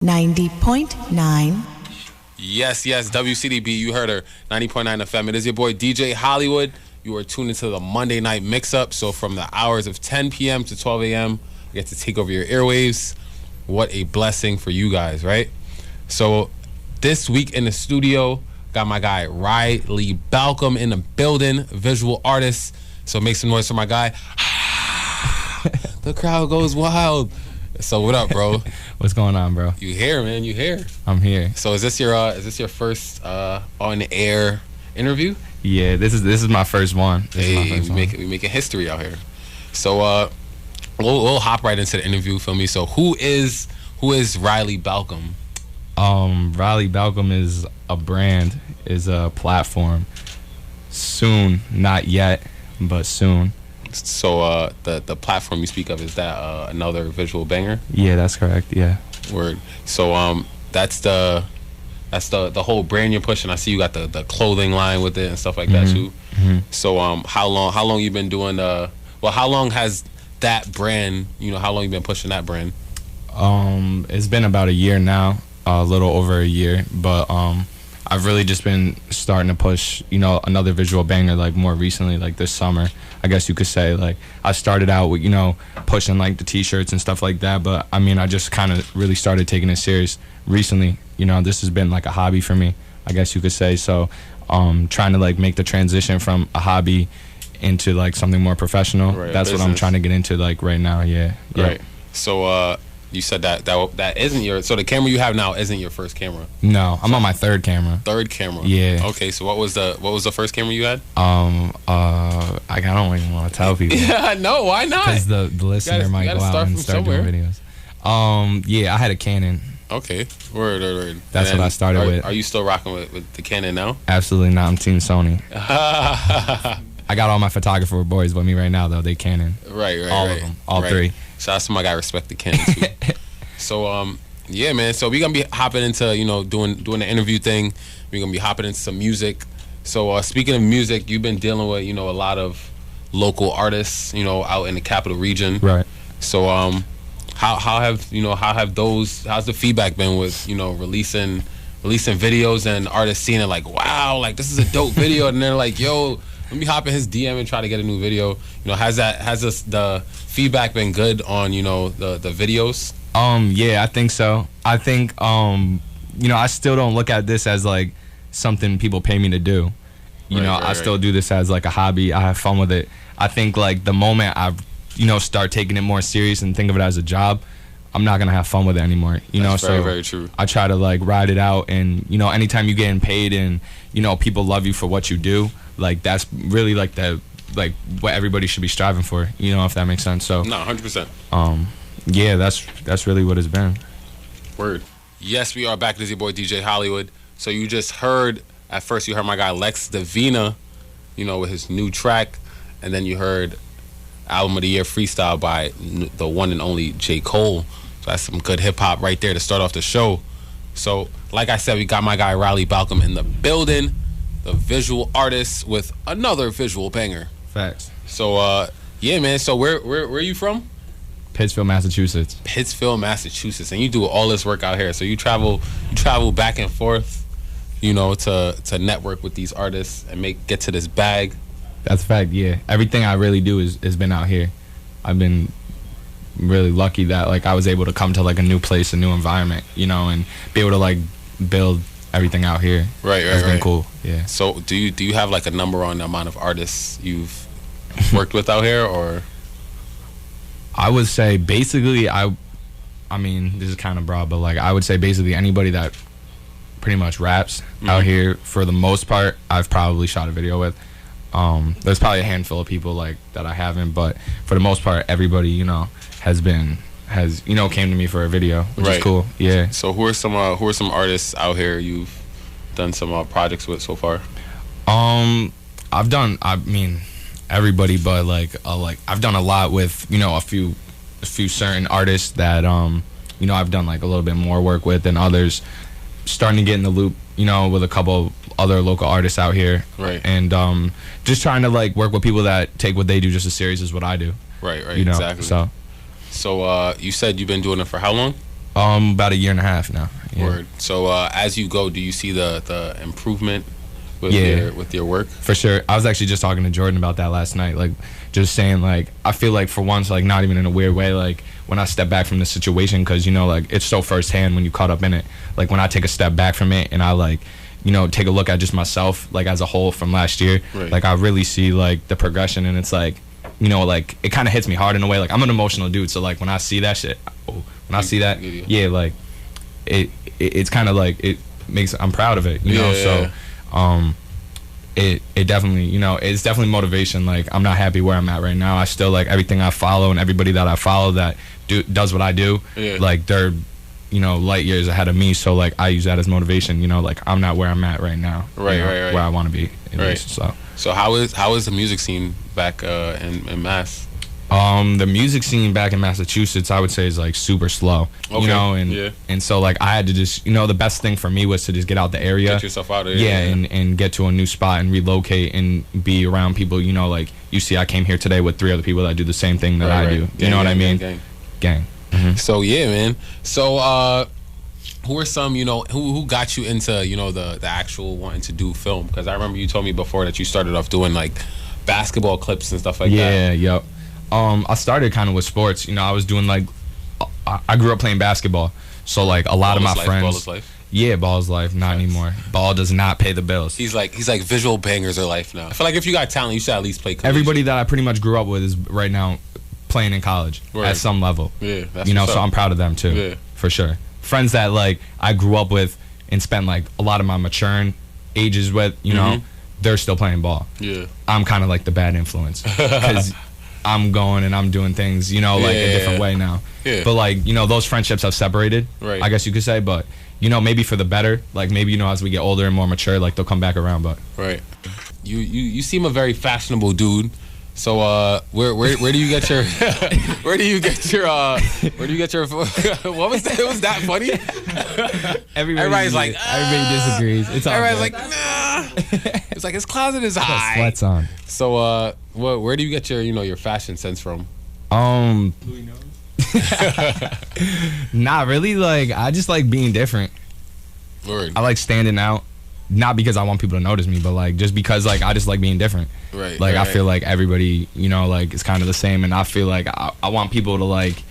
90.9. Yes, WCDB, you heard her, 90.9 FM. It is your boy DJ Hollywood. You are tuned into the Monday Night Mix-Up. So from the hours of 10 p.m. to 12 a.m., I get to take over your airwaves. What a blessing for you guys, right? So this week in the studio, got my guy Reilly Balcom in the building, visual artist. So make some noise for my guy. The crowd goes wild. So what up, bro? What's going on, bro? You here, man? You here? I'm here. So is this your first on air interview? Yeah, this is my first one. We making history out here. So we'll hop right into the interview. Feel me? So who is Reilly Balcom? Reilly Balcom is a brand, is a platform. Soon, not yet, but soon. So the platform you speak of, is that another visual banger? Yeah, that's correct. Yeah. Word. So that's the whole brand you're pushing. I see you got the clothing line with it and stuff like that too. Mm-hmm. So how long you been doing how long has that brand, how long you been pushing that brand? It's been about a year now, a little over a year, but I've really just been starting to push, another visual banger like more recently, like this summer, I guess you could say. Like I started out with, pushing like the t-shirts and stuff like that, but I mean, I just kind of really started taking it serious recently. This has been like a hobby for me, I guess you could say. So trying to like make the transition from a hobby into like something more professional. Right, that's business. What I'm trying to get into like right now. Yeah. Right. So you said that isn't your, so the camera you have now isn't your first camera? No, I'm on my third camera. Third camera. Yeah. Okay, so what was the first camera you had? I don't even want to tell people. Yeah, no, why not? Because the listener might go out and start doing videos. Yeah, I had a Canon. Okay, word. That's what I started with. Are you still rocking with the Canon now? Absolutely not. I'm Team Sony. I got all my photographer boys with me right now, though. They Canon. Right. All of them. All three. Shout out to my guy, respect the Canon too. So yeah, man. So we're gonna be hopping into doing the interview thing. We're gonna be hopping into some music. So speaking of music, you've been dealing with a lot of local artists out in the capital region. Right. So how's the feedback been with releasing videos and artists seeing it like, wow, like this is a dope video, and they're like, yo, let me hop in his DM and try to get a new video. Has the feedback been good on the videos? Yeah, I think so. I think I still don't look at this as like something people pay me to do. I still do this as like a hobby. I have fun with it. I think like the moment I start taking it more serious and think of it as a job, I'm not gonna have fun with it anymore. That's very, so very true. I try to like ride it out, and anytime you're getting paid and people love you for what you do, like that's really like what everybody should be striving for. If that makes sense. So no, 100%. Yeah, that's really what it's been. Word. Yes, we are back. This is your boy DJ Hollywood. So you just heard, at first you heard my guy Lex Divina, with his new track, and then you heard Album of the Year freestyle by the one and only J. Cole. So that's some good hip hop right there to start off the show. So like I said, we got my guy Reilly Balcom in the building, the visual artist with another visual banger. Facts. So yeah, man. So where are you from? Pittsfield, Massachusetts. Pittsfield, Massachusetts, and you do all this work out here. So you travel back and forth, to network with these artists and get to this bag. That's a fact. Yeah, everything I really do has been out here. I've been really lucky that like I was able to come to like a new place, a new environment, and be able to like build everything out here. Right. It's been cool. Yeah. So do you have like a number on the amount of artists you've worked with out here, or? I would say basically I mean this is kind of broad, but like I would say basically anybody that pretty much raps out here, for the most part, I've probably shot a video with. There's probably a handful of people like that I haven't, but for the most part, everybody has came to me for a video, which is cool. Yeah. So who are some artists out here you've done some projects with so far? I mean everybody, but like I've done a lot with a few certain artists that I've done like a little bit more work with than others. Starting to get in the loop with a couple other local artists out here, right? And just trying to like work with people that take what they do just as serious as what I do, right? You know? Exactly. So you said you've been doing it for how long? About a year and a half now. Yeah. Word. So as you go, do you see the improvement with your work? For sure. I was actually just talking to Jordan about that last night. Like, just saying, like, I feel like for once, like, not even in a weird way, like, when I step back from the situation, because, you know, like, it's so firsthand when you caught up in it. Like, when I take a step back from it and I, like, you know, take a look at just myself, like, as a whole from last year, like, I really see, like, the progression, and it's, like, you know, like, it kind of hits me hard in a way. Like, I'm an emotional dude, so, like, when I see that shit, like, it's kind of, like, I'm proud of it, you know, so, it definitely, you know, it's definitely motivation. Like, I'm not happy where I'm at right now. I still, like, everything I follow and everybody that I follow that does what I do, like, they're, you know, light years ahead of me. So, like, I use that as motivation, you know, like, I'm not where I'm at right now. Where I want to be. Least, so how is the music scene back in Mass? The music scene back in Massachusetts, I would say, is, like, super slow, you know, and so, like, I had to just, you know, the best thing for me was to just get out the area, get yourself out of and get to a new spot and relocate and be around people, you know, like, you see, I came here today with 3 other people that do the same thing that I do, you know what I mean? Gang. Mm-hmm. So yeah, man. So who are some, you know, who got you into, you know, the actual wanting to do film? Because I remember you told me before that you started off doing, like, basketball clips and stuff like that. Yeah, yep. I started kind of with sports. You know, I was doing, like, I grew up playing basketball. So, like, a lot of my friends. Ball is life? Yeah, ball is life. Not anymore. Ball does not pay the bills. He's like visual bangers are life now. I feel like if you got talent, you should at least play collegiate. Everybody that I pretty much grew up with is right now playing in college at some level. Yeah, that's you know, so I'm proud of them too. Yeah. For sure. Friends that, like, I grew up with and spent, like, a lot of my maturing ages with, you know, they're still playing ball. Yeah. I'm kind of like the bad influence because I'm going and I'm doing things, you know, like, a different way now. Yeah. But, like, you know, those friendships have separated, I guess you could say, but, you know, maybe for the better. Like, maybe, you know, as we get older and more mature, like, they'll come back around, but. Right. You seem a very fashionable dude. So where do you get your where do you get your what was that? Was that funny? Everybody's like, everybody disagrees. It's all everybody's good. Like, nah. It's like his closet is high. Sweats on. So where do you get your, you know, your fashion sense from? Louis knows. Not really. Like, I just like being different. Word. I like standing out. Not because I want people to notice me, but, like, just because, like, I just like being different. Right. Like, I feel like everybody, you know, like, is kind of the same, and I feel like I want people to, like,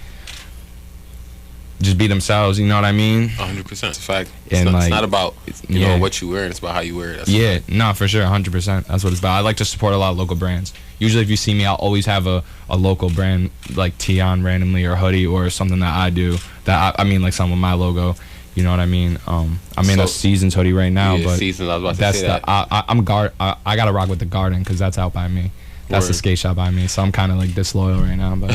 just be themselves, you know what I mean? 100%. It's a fact. It's not about, you know, what you wear, it's about how you wear it. No, for sure, 100%. That's what it's about. I like to support a lot of local brands. Usually, if you see me, I'll always have a local brand, like, tee on randomly, or hoodie, or something that I do, that I mean, like, some of my logo. You know what I mean? I'm in a Seasons hoodie right now, but Seasons, I was about to say that. I gotta rock with the Garden because that's out by me. That's the skate shop by me, so I'm kind of, like, disloyal right now, but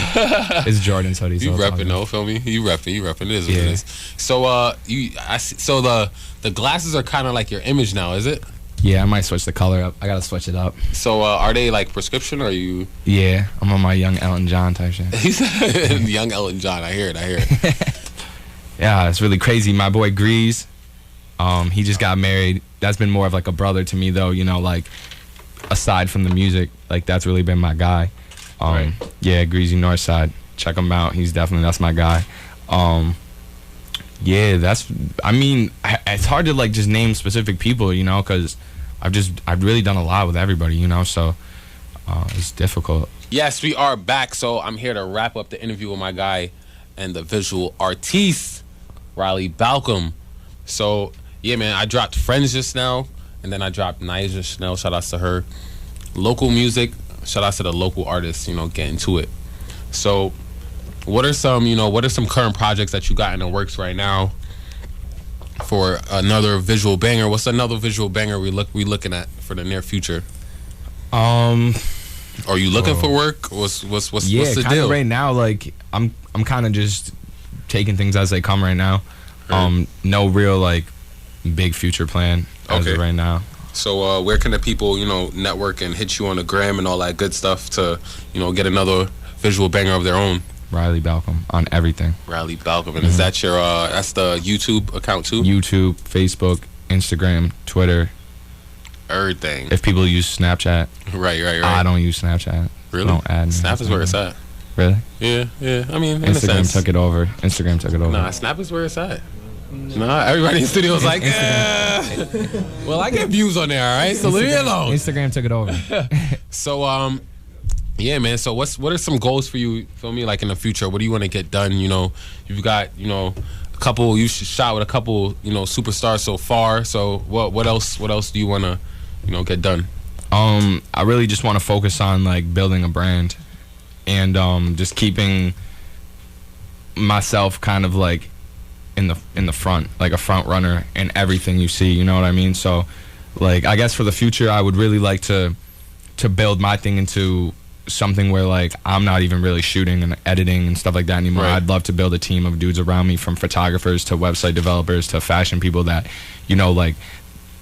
it's Jordan's hoodie. You so repping though, feel me? You repping. It is what it is. So so the glasses are kind of like your image now, is it? Yeah, I might switch the color up. I gotta switch it up. So are they, like, prescription, or are you? Yeah, I'm on my young Elton John type shit. Young Elton John. I hear it. Yeah, it's really crazy. My boy Grease, he just got married. That's been more of, like, a brother to me, though, you know, like, aside from the music, like, that's really been my guy. Yeah, Greasy Northside. Check him out. That's my guy. Yeah, I mean, it's hard to, like, just name specific people, you know, because I've really done a lot with everybody, you know, so it's difficult. Yes, we are back. So I'm here to wrap up the interview with my guy and the visual artiste, Reilly Balcom. So yeah, man, I dropped Friends just now, and then I dropped Nyjah Chanel. Shout outs to her. Local music. Shout outs to the local artists. You know, getting to it. So, what are some current projects that you got in the works right now for another visual banger? What's another visual banger we looking at for the near future? Are you looking for work? What's the deal? Right now, like, I'm kind of just taking things as they come right now. No real, like, big future plan as of right now. So where can the people, you know, network and hit you on the gram and all that good stuff to, you know, get another visual banger of their own? Reilly Balcom on everything. Reilly Balcom. And is that your that's the YouTube account too? YouTube, Facebook, Instagram, Twitter. Everything. If people use Snapchat. Right. I don't use Snapchat. Really? Don't add me. Snap is where it's at. Really? Yeah. I mean, in a Instagram sense. took it over. Instagram took it over. Nah, Snap is where it's at. Nah, everybody in the studio is like, well, I get views on there, all right? So leave me alone. Instagram took it over. So, yeah, man. So what are some goals for you, feel me, like in the future? What do you want to get done? You know, you've got, you know, a couple, you shot with a couple, you know, superstars so far. So what else do you want to, you know, get done? I really just want to focus on like building a brand and just keeping myself kind of like in the front, like a front runner in everything you see, you know what I mean? So like I guess for the future I would really like to build my thing into something where like I'm not even really shooting and editing and stuff like that anymore. Right. I'd love to build a team of dudes around me, from photographers to website developers to fashion people that, you know, like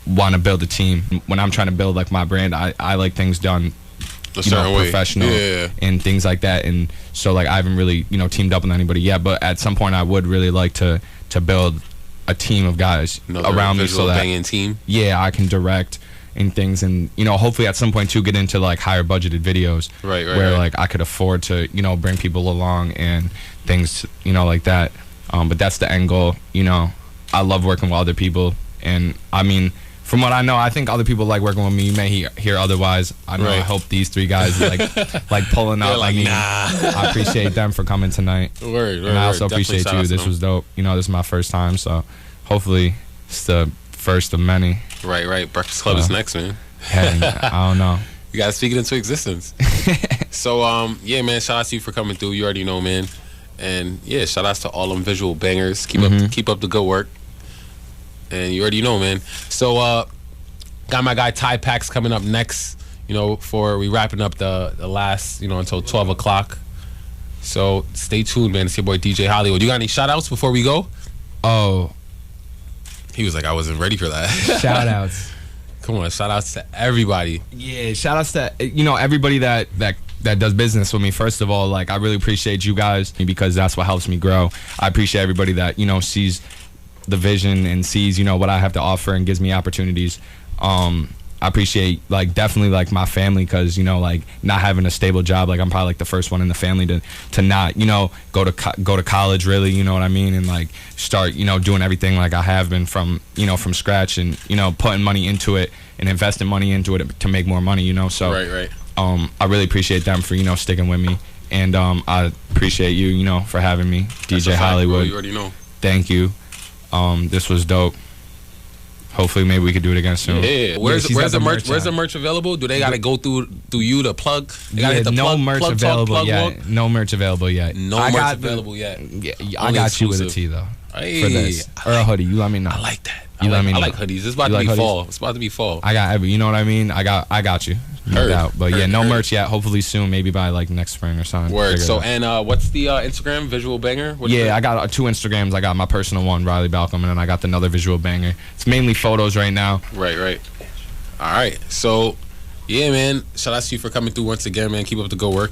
want to build a team. When I'm trying to build like my brand, I like things done A certain way. professional and things like that. And so like I haven't really, you know, teamed up with anybody yet, but at some point I would really like to build a team of guys around me so that banging team. Yeah, I can direct and things, and you know, hopefully at some point too get into like higher budgeted videos where like I could afford to, you know, bring people along and things, you know, like that. But that's the end goal. You know, I love working with other people, and I mean, from what I know, I think other people like working with me. You may hear otherwise. I know. I hope these three guys like pulling out. Like, I mean, nah. I appreciate them for coming tonight. Word, and I also appreciate you. This was dope. You know, this is my first time, so hopefully it's the first of many. Right. Breakfast Club is next, man. Hey, I don't know. You gotta speak it into existence. So, yeah, man. Shout out to you for coming through. You already know, man. And yeah, shout outs to all them visual bangers. Keep up the good work. And you already know, man. So, got my guy Ty Pax coming up next. You know, for we wrapping up the last, you know, until 12 o'clock. So stay tuned, man. It's your boy DJ Hollywood. You got any shout outs before we go? Oh, he was like, I wasn't ready for that. Shout outs. Come on, shout outs to everybody. Yeah, shout outs to, you know, everybody that does business with me. First of all, like I really appreciate you guys because that's what helps me grow. I appreciate everybody that, you know, sees the vision and sees, you know, what I have to offer and gives me opportunities. I appreciate like definitely like my family, because you know, like not having a stable job, like I'm probably like the first one in the family to not, you know, go to college, really, you know what I mean, and like start, you know, doing everything like I have been from, you know, from scratch, and you know, putting money into it and investing money into it to make more money, you know. So right. I really appreciate them for, you know, sticking with me, and I appreciate you, you know, for having me. That's DJ Hollywood, bro. You already know. Thank you. This was dope. Hopefully, maybe we could do it again soon. Yeah. Where's the merch? Where's the merch available? Do they gotta go through you to plug? No merch available yet. No merch available yet. No merch available yet. Yeah, I got you with a T though. Hey, for this or a hoodie. You let me know. I like that. You let me know. I like hoodies. It's about to be fall. It's about to be fall. I got every. You know what I mean? I got you. No doubt. But yeah, no merch yet. Hopefully soon. Maybe by like next spring or something. Word. So and what's the Instagram visual banger? Yeah, I got two Instagrams. I got my personal one, Reilly Balcom, and then I got another visual banger. It's mainly photos right now. Right. All right. So yeah, man. Shout out to you for coming through once again, man. Keep up the good work.